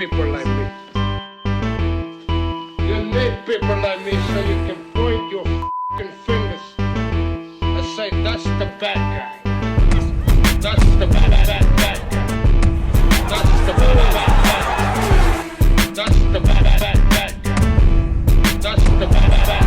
people like me. You need people like me so you can point your f***ing fingers and say, that's the bad guy. That's the bad guy. That's the bad guy. That's the bad guy. That's the bad guy.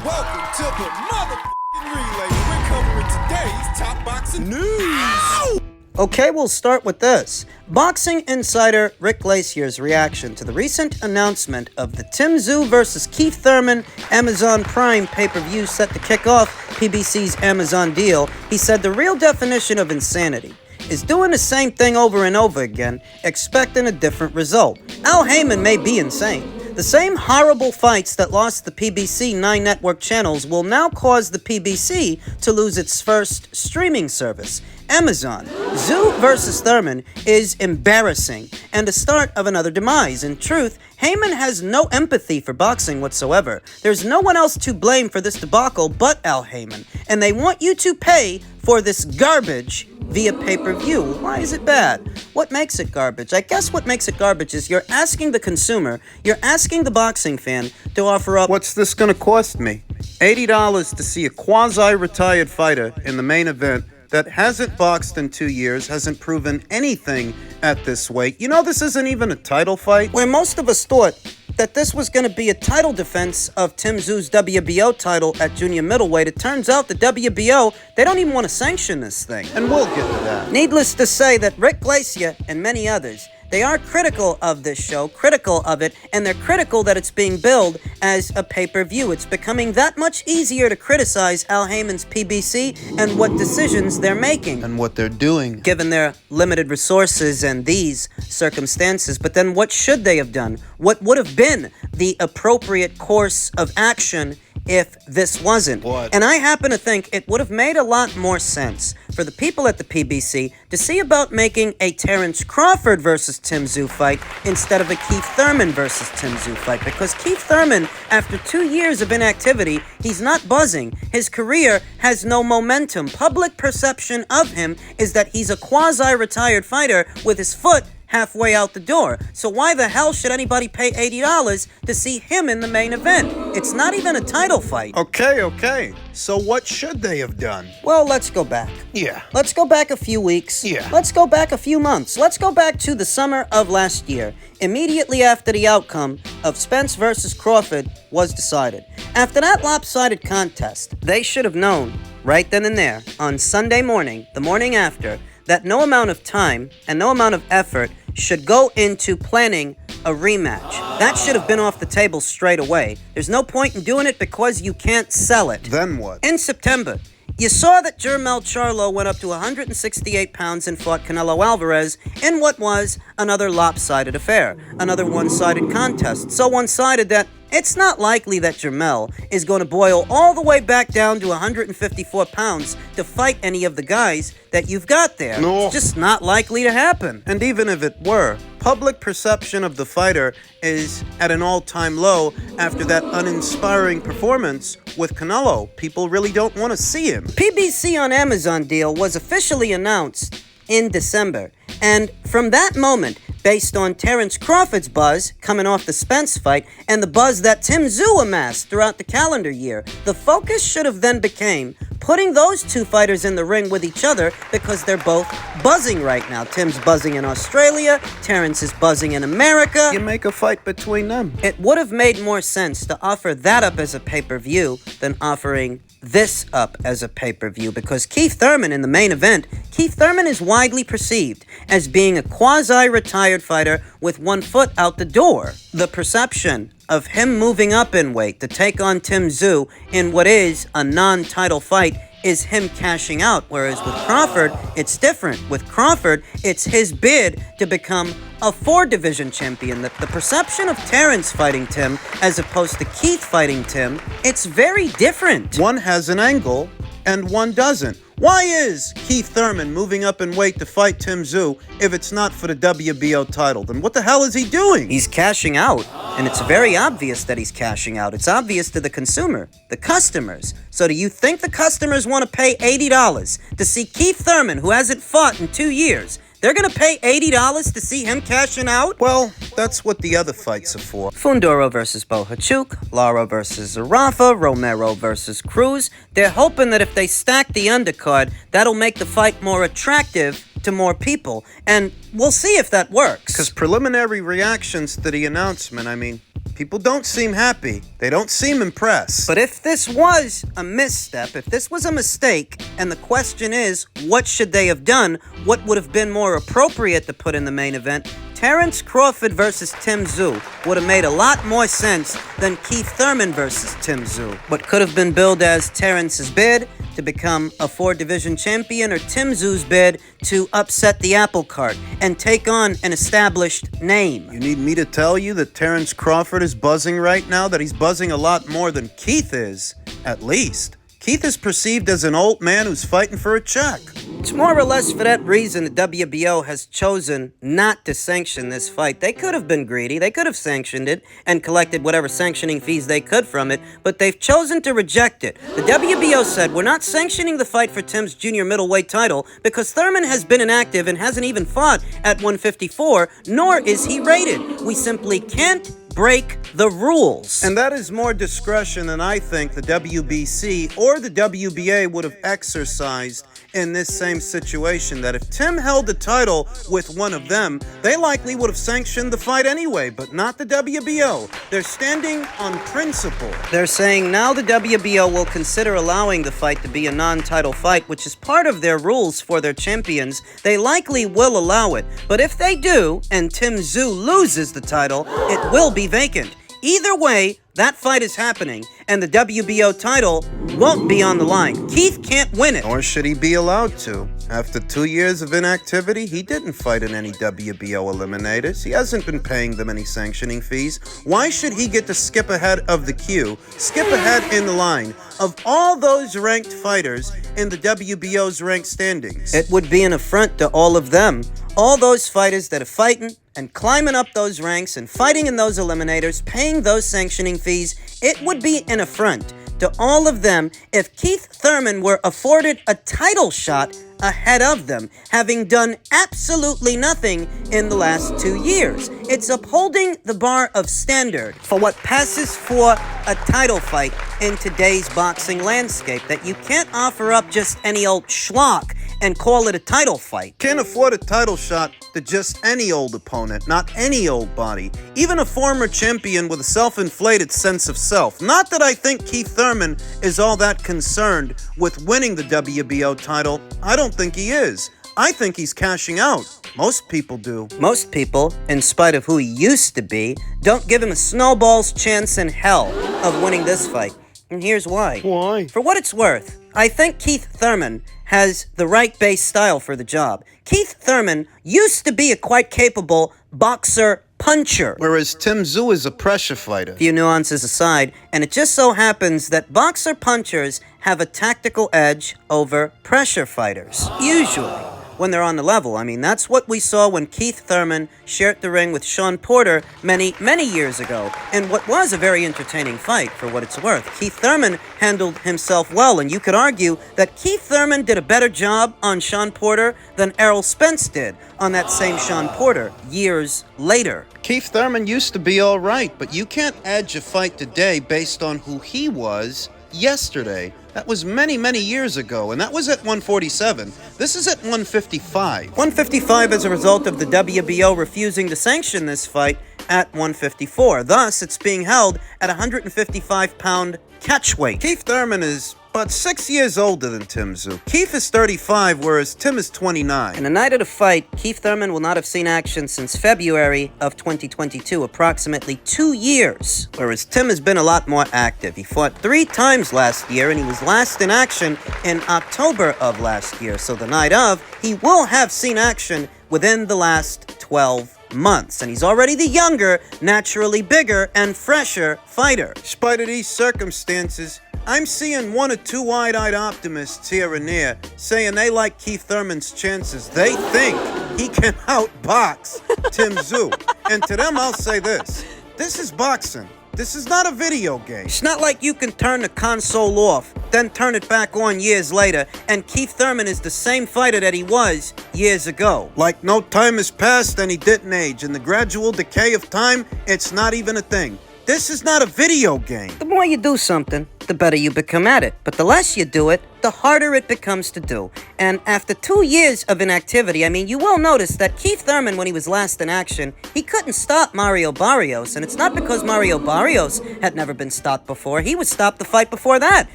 Welcome to the motherfucking relay. We're covering today's top boxing news. Ow! Okay, we'll start with this. Boxing insider Rick Glacier's reaction to the recent announcement of the Tszyu versus Keith Thurman Amazon Prime pay-per-view set to kick off PBC's Amazon deal. He said the real definition of insanity is doing the same thing over and over again, expecting a different result. Al Heyman may be insane. The same horrible fights that lost the PBC 9 network channels will now cause the PBC to lose its first streaming service, Amazon. Tszyu versus Thurman is embarrassing and the start of another demise. In truth, Heyman has no empathy for boxing whatsoever. There's no one else to blame for this debacle but Al Heyman, and they want you to pay for this garbage via pay-per-view. Why is it bad? What makes it garbage? I guess what makes it garbage is you're asking the consumer, you're asking the boxing fan to offer up, what's this gonna cost me? $80 to see a quasi-retired fighter in the main event that hasn't boxed in 2 years, hasn't proven anything at this weight. You know, this isn't even a title fight. Where most of us thought that this was going to be a title defense of Tszyu's WBO title at junior middleweight. It turns out the WBO, they don't even want to sanction this thing. And we'll get to that. Needless to say that Rick Glaser and many others, they are critical of this show, critical of it, and they're critical that it's being billed as a pay-per-view. It's becoming that much easier to criticize Al Heyman's PBC and what decisions they're making. And what they're doing. Given their limited resources and these circumstances. But then what should they have done? What would have been the appropriate course of action if this wasn't? What? And I happen to think it would have made a lot more sense for the people at the PBC to see about making a Terrence Crawford versus Tszyu fight instead of a Keith Thurman versus Tszyu fight. Because Keith Thurman, after 2 years of inactivity, he's not buzzing. His career has no momentum. Public perception of him is that he's a quasi-retired fighter with his foot halfway out the door. So why the hell should anybody pay $80 to see him in the main event? It's not even a title fight. Okay. So what should they have done? Well, let's go back. Yeah. Let's go back a few weeks. Yeah. Let's go back a few months. Let's go back to the summer of last year, immediately after the outcome of Spence versus Crawford was decided. After that lopsided contest, they should have known right then and there, on Sunday morning, the morning after, that no amount of time and no amount of effort should go into planning a rematch. That should have been off the table straight away. There's no point in doing it because you can't sell it. Then what? In September, you saw that Jermell Charlo went up to 168 pounds and fought Canelo Alvarez in what was another lopsided affair, another one-sided contest. So one-sided that it's not likely that Jermell is going to boil all the way back down to 154 pounds to fight any of the guys that you've got there. No. It's just not likely to happen. And even if it were, public perception of the fighter is at an all-time low after that uninspiring performance with Canelo. People really don't want to see him. PBC on Amazon deal was officially announced in December. And from that moment, based on Terrence Crawford's buzz coming off the Spence fight and the buzz that Tszyu amassed throughout the calendar year, the focus should have then became putting those two fighters in the ring with each other because they're both buzzing right now. Tim's buzzing in Australia, Terrence is buzzing in America. You make a fight between them. It would have made more sense to offer that up as a pay-per-view than offering this up as a pay-per-view, because Keith Thurman in the main event, Keith Thurman is widely perceived as being a quasi-retired fighter with one foot out the door. The perception of him moving up in weight to take on Tszyu in what is a non-title fight is him cashing out, whereas with Crawford, it's different. With Crawford, it's his bid to become a 4-division champion. The perception of Terrence fighting Tim as opposed to Keith fighting Tim, it's very different. One has an angle and one doesn't. Why is Keith Thurman moving up in weight to fight Tszyu if it's not for the WBO title? Then what the hell is he doing? He's cashing out. And it's very obvious that he's cashing out. It's obvious to the consumer, the customers. So do you think the customers want to pay $80 to see Keith Thurman, who hasn't fought in 2 years? They're gonna pay $80 to see him cashing out? Well, that's what the other fights are for. Fundora versus Bohachuk, Lara versus Zarafa, Romero versus Cruz. They're hoping that if they stack the undercard, that'll make the fight more attractive to more people. And we'll see if that works. Because preliminary reactions to the announcement, people don't seem happy. They don't seem impressed. But if this was a misstep, if this was a mistake, and the question is, what should they have done? What would have been more appropriate to put in the main event? Terence Crawford versus Tszyu would have made a lot more sense than Keith Thurman versus Tszyu. What could have been billed as Terence's bid to become a 4-division champion, or Tszyu's bid to upset the apple cart and take on an established name. You need me to tell you that Terence Crawford is buzzing right now? That he's buzzing a lot more than Keith is, at least. Keith is perceived as an old man who's fighting for a check. It's more or less for that reason the WBO has chosen not to sanction this fight. They could have been greedy. They could have sanctioned it and collected whatever sanctioning fees they could from it, but they've chosen to reject it. The WBO said, we're not sanctioning the fight for Tim's junior middleweight title because Thurman has been inactive and hasn't even fought at 154, nor is he rated. We simply can't break the rules. And that is more discretion than I think the WBC or the WBA would have exercised in this same situation. That if Tim held the title with one of them, they likely would have sanctioned the fight anyway, but not the WBO. They're standing on principle. They're saying now the WBO will consider allowing the fight to be a non-title fight, which is part of their rules for their champions. They likely will allow it, but if they do, and Tszyu loses the title, it will be vacant. Either way, that fight is happening, and the WBO title won't be on the line. Keith can't win it. Nor should he be allowed to. After 2 years of inactivity, he didn't fight in any WBO eliminators. He hasn't been paying them any sanctioning fees. Why should he get to skip ahead of the queue, skip ahead in the line of all those ranked fighters in the WBO's ranked standings? It would be an affront to all of them. All those fighters that are fighting and climbing up those ranks and fighting in those eliminators, paying those sanctioning fees, it would be an affront to all of them if Keith Thurman were afforded a title shot ahead of them, having done absolutely nothing in the last 2 years. It's upholding the bar of standard for what passes for a title fight in today's boxing landscape, that you can't offer up just any old schlock and call it a title fight. Can't afford a title shot to just any old opponent, not any old body. Even a former champion with a self-inflated sense of self. Not that I think Keith Thurman is all that concerned with winning the WBO title. I don't think he is. I think he's cashing out. Most people do. Most people, in spite of who he used to be, don't give him a snowball's chance in hell of winning this fight. And here's why. Why? For what it's worth, I think Keith Thurman has the right base style for the job. Keith Thurman used to be a quite capable boxer-puncher. Whereas Tszyu is a pressure fighter. Few nuances aside, and it just so happens that boxer-punchers have a tactical edge over pressure fighters. Usually, when they're on the level. That's what we saw when Keith Thurman shared the ring with Sean Porter many, many years ago, in what was a very entertaining fight, for what it's worth. Keith Thurman handled himself well, and you could argue that Keith Thurman did a better job on Sean Porter than Errol Spence did on that same Sean Porter years later. Keith Thurman used to be all right, but you can't edge a fight today based on who he was yesterday. That was many, many years ago, and that was at 147. This is at 155. 155 as a result of the WBO refusing to sanction this fight at 154. Thus, it's being held at 155-pound catch weight. Keith Thurman is but 6 years older than Tszyu. Keith is 35, whereas Tim is 29. In the night of the fight, Keith Thurman will not have seen action since February of 2022, approximately 2 years, whereas Tim has been a lot more active. He fought 3 times last year, and he was last in action in October of last year. So the night of, he will have seen action within the last 12 months, and he's already the younger, naturally bigger, and fresher fighter. In spite of these circumstances, I'm seeing 1 or 2 wide-eyed optimists here and there saying they like Keith Thurman's chances. They think he can outbox Tszyu. And to them, I'll say this. This is boxing. This is not a video game. It's not like you can turn the console off, then turn it back on years later, and Keith Thurman is the same fighter that he was years ago. Like no time has passed and he didn't age. In the gradual decay of time, it's not even a thing. This is not a video game. The more you do something, the better you become at it. But the less you do it, the harder it becomes to do. And after 2 years of inactivity, I mean, you will notice that Keith Thurman, when he was last in action, he couldn't stop Mario Barrios. And it's not because Mario Barrios had never been stopped before. He was stopped the fight before that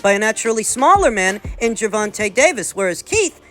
by a naturally smaller man in Gervonta Davis. Whereas Keith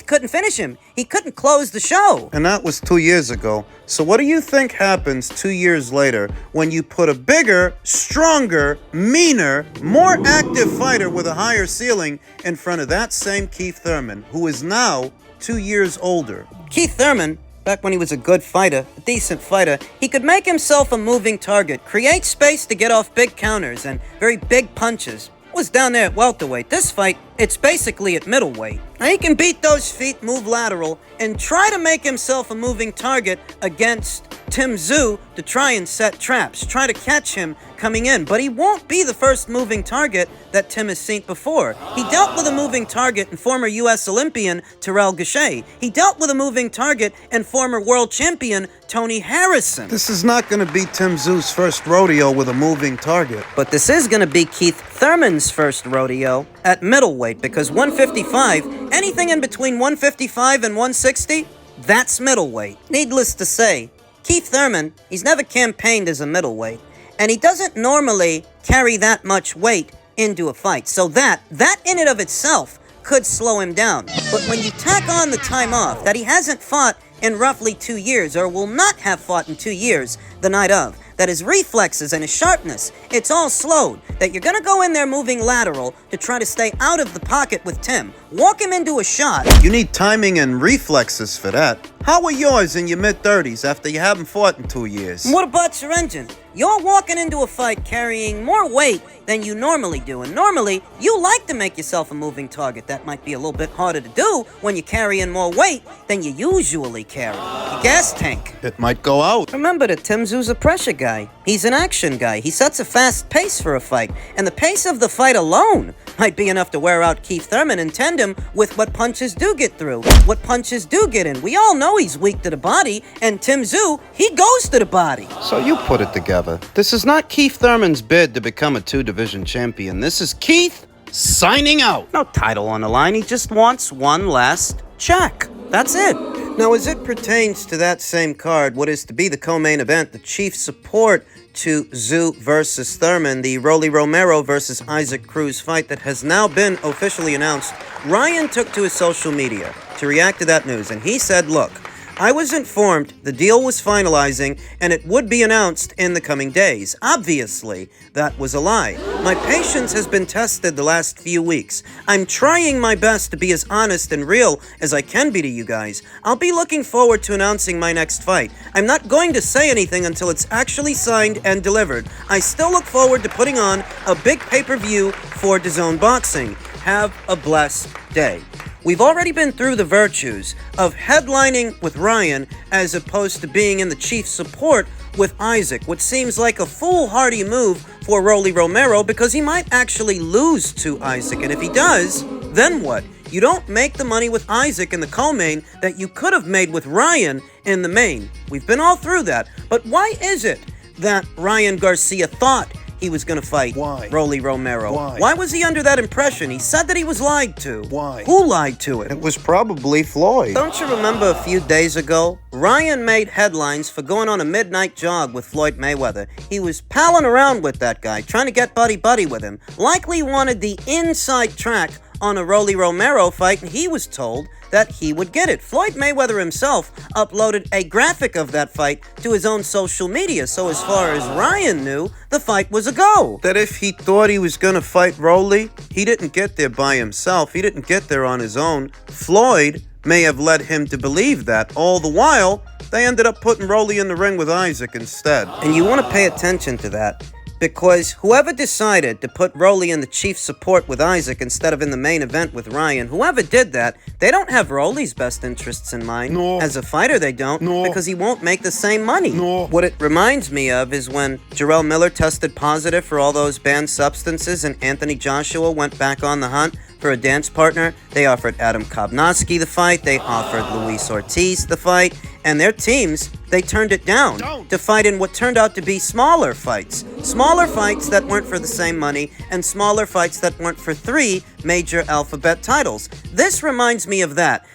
couldn't finish him. He couldn't close the show. And that was 2 years ago. So what do you think happens 2 years later when you put a bigger, stronger, meaner, more active fighter with a higher ceiling in front of that same Keith Thurman, who is now 2 years older? Keith Thurman, back when he was a good fighter, a decent fighter, he could make himself a moving target, create space to get off big counters and very big punches. Was down there at welterweight. This fight, it's basically at middleweight. Now he can beat those feet, move lateral, and try to make himself a moving target against Tszyu to try and set traps, try to catch him coming in. But he won't be the first moving target that Tim has seen before. He dealt with a moving target in former U.S. Olympian Terrell Gausha. He dealt with a moving target in former world champion Tony Harrison. This is not going to be Tszyu's first rodeo with a moving target. But this is going to be Keith Thurman's first rodeo at middleweight, because 155, anything in between 155 and 160, that's middleweight. Needless to say, Keith Thurman, he's never campaigned as a middleweight, and he doesn't normally carry that much weight into a fight. So that in and of itself could slow him down. But when you tack on the time off that he hasn't fought in roughly 2 years, or will not have fought in 2 years the night of, that his reflexes and his sharpness, it's all slowed, that you're gonna go in there moving lateral to try to stay out of the pocket with Tim, walk him into a shot. You need timing and reflexes for that. How are yours in your mid-30s after you haven't fought in 2 years? And what about your engine? You're walking into a fight carrying more weight than you normally do, and normally you like to make yourself a moving target. That might be a little bit harder to do when you're carrying more weight than you usually carry. Your gas tank. It might go out. Remember that Tszyu's a pressure guy. He's an action guy. He sets a fast pace for a fight, and the pace of the fight alone might be enough to wear out Keith Thurman and tandem with what punches do get through, what punches do get in. We all know he's weak to the body, and Tszyu, he goes to the body. So you put it together. This is not Keith Thurman's bid to become a 2-division champion. This is Keith signing out. No title on the line. He just wants one last check. That's it. Now, as it pertains to that same card, what is to be the co-main event, the chief support to Tszyu versus Thurman, the Romero versus Isaac Cruz fight that has now been officially announced, Ryan took to his social media to react to that news, and he said, look, I was informed the deal was finalizing and it would be announced in the coming days. Obviously, that was a lie. My patience has been tested the last few weeks. I'm trying my best to be as honest and real as I can be to you guys. I'll be looking forward to announcing my next fight. I'm not going to say anything until it's actually signed and delivered. I still look forward to putting on a big pay-per-view for DAZN Boxing. Have a blessed day. We've already been through the virtues of headlining with Ryan as opposed to being in the chief support with Isaac, which seems like a foolhardy move for Romero because he might actually lose to Isaac. And if he does, then what? You don't make the money with Isaac in the co-main that you could have made with Ryan in the main. We've been all through that. But why is it that Ryan Garcia thought he was going to fight Romero? Why was he under that impression? He said that he was lied to. Why? Who lied to him? It was probably Floyd. Don't you remember a few days ago? Ryan made headlines for going on a midnight jog with Floyd Mayweather. He was palling around with that guy, trying to get buddy-buddy with him. Likely wanted the inside track on a Romero fight, and he was told that he would get it. Floyd Mayweather himself uploaded a graphic of that fight to his own social media, so as far as Ryan knew, the fight was a go. That if he thought he was going to fight Rolly, he didn't get there by himself. He didn't get there on his own. Floyd may have led him to believe that. All the while, they ended up putting Rolly in the ring with Isaac instead. And you want to pay attention to that, because whoever decided to put Rolly in the chief support with Isaac instead of in the main event with Ryan, whoever did that, they don't have Rolly's best interests in mind. No. As a fighter, they don't, because he won't make the same money. No. What it reminds me of is when Jarrell Miller tested positive for all those banned substances and Anthony Joshua went back on the hunt for a dance partner. They offered Adam Kovnowski the fight, they offered Luis Ortiz the fight, and their teams, they turned it down to fight in what turned out to be smaller fights. Smaller fights that weren't for the same money, and smaller fights that weren't for 3 major alphabet titles. This reminds me of that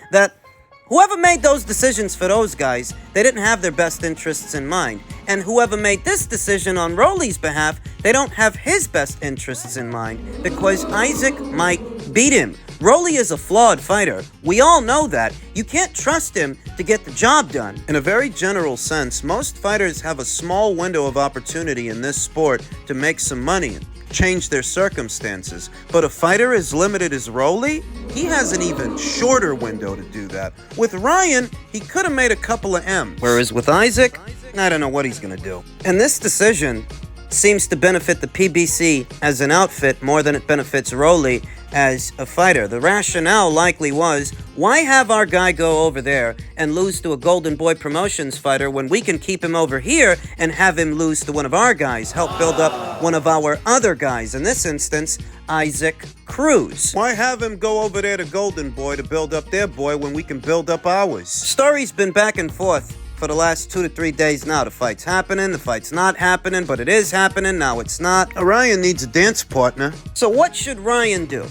whoever made those decisions for those guys, they didn't have their best interests in mind. And whoever made this decision on Rolly's behalf, they don't have his best interests in mind, because Isaac might beat him. Rolly is a flawed fighter. We all know that. You can't trust him to get the job done. In a very general sense, most fighters have a small window of opportunity in this sport to make some money and change their circumstances. But a fighter as limited as Rolly, he has an even shorter window to do that. With Ryan, he could have made a couple of M's. Whereas with Isaac, I don't know what he's going to do. And this decision seems to benefit the PBC as an outfit more than it benefits Rolly as a fighter. The rationale likely was, why have our guy go over there and lose to a Golden Boy Promotions fighter when we can keep him over here and have him lose to one of our guys, help build up one of our other guys, in this instance, Isaac Cruz. Why have him go over there to Golden Boy to build up their boy when we can build up ours? Story's been back and forth for the last 2 to 3 days now. The fight's happening, the fight's not happening, but it is happening, now it's not. Ryan needs a dance partner. So what should Ryan do?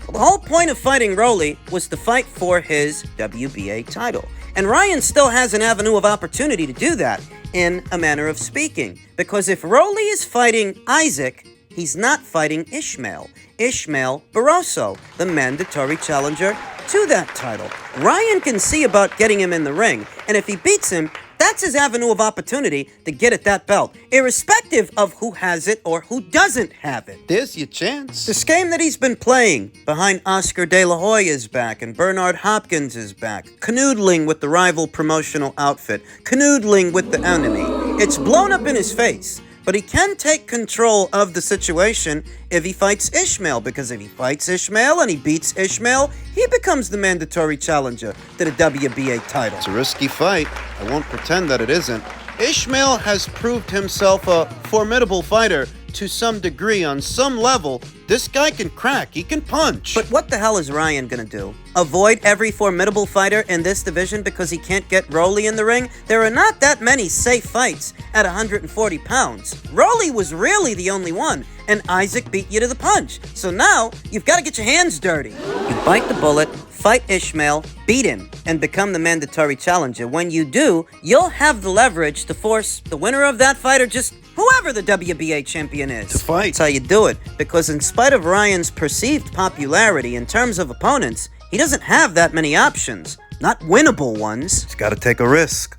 Well, the whole point of fighting Rolly was to fight for his WBA title. And Ryan still has an avenue of opportunity to do that, in a manner of speaking. Because if Rolly is fighting Isaac, he's not fighting Ishmael Barroso, the mandatory challenger to that title. Ryan can see about getting him in the ring, and if he beats him, that's his avenue of opportunity to get at that belt, irrespective of who has it or who doesn't have it. There's your chance. This game that he's been playing behind Oscar De La Hoya's back and Bernard Hopkins' is back, canoodling with the rival promotional outfit, canoodling with the enemy, it's blown up in his face. But he can take control of the situation if he fights Ishmael, because if he fights Ishmael and he beats Ishmael, he becomes the mandatory challenger to the WBA title. It's a risky fight. I won't pretend that it isn't. Ishmael has proved himself a formidable fighter to some degree. On some level, this guy can crack, he can punch. But what the hell is Ryan gonna do? Avoid every formidable fighter in this division because he can't get Rolly in the ring? There are not that many safe fights at 140 pounds. Rolly was really the only one, and Isaac beat you to the punch. So now, you've got to get your hands dirty. You bite the bullet, fight Ishmael, beat him, and become the mandatory challenger. When you do, you'll have the leverage to force the winner of that fight, or just whoever the WBA champion is, to fight. That's how you do it. Because in spite of Ryan's perceived popularity in terms of opponents, he doesn't have that many options. Not winnable ones. He's got to take a risk.